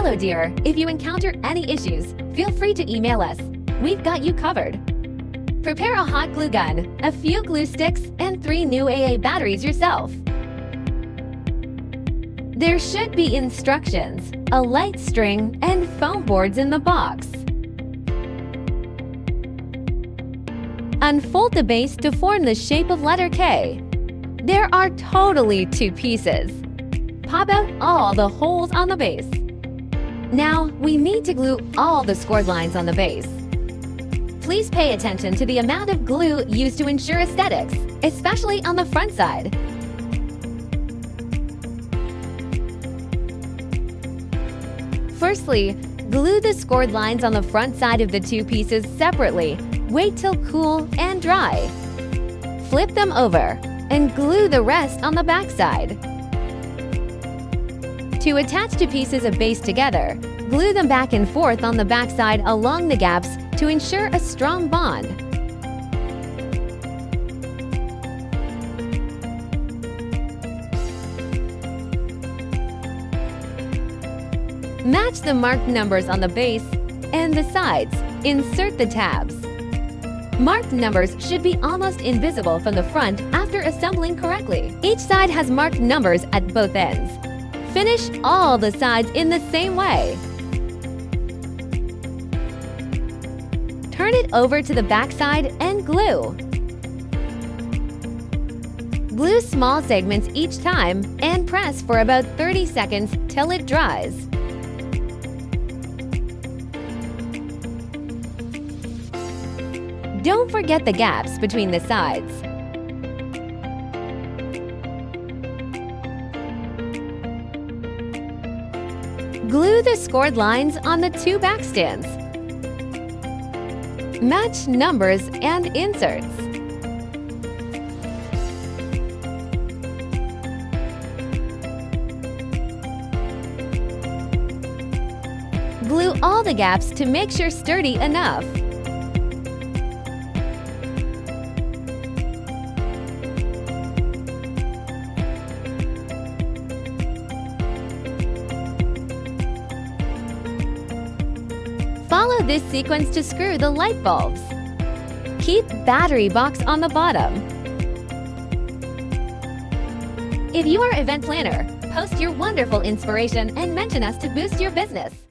Hello dear, if you encounter any issues, feel free to email us. We've got you covered. Prepare a hot glue gun, a few glue sticks, and 3 new AA batteries yourself. There should be instructions, a light string, and foam boards in the box. Unfold the base to form the shape of letter K. There are totally 2 pieces. Pop out all the holes on the base. Now, we need to glue all the scored lines on the base. Please pay attention to the amount of glue used to ensure aesthetics, especially on the front side. Firstly, glue the scored lines on the front side of the 2 pieces separately. Wait till cool and dry. Flip them over and glue the rest on the back side. To attach 2 pieces of base together, glue them back and forth on the back side along the gaps to ensure a strong bond. Match the marked numbers on the base and the sides. Insert the tabs. Marked numbers should be almost invisible from the front after assembling correctly. Each side has marked numbers at both ends. Finish all the sides in the same way. Turn it over to the back side and glue. Glue small segments each time and press for about 30 seconds till it dries. Don't forget the gaps between the sides. Glue the scored lines on the 2 back stands. Match numbers and inserts. Glue all the gaps to make sure sturdy enough. Follow this sequence to screw the light bulbs. Keep battery box on the bottom. If you are an event planner, post your wonderful inspiration and mention us to boost your business.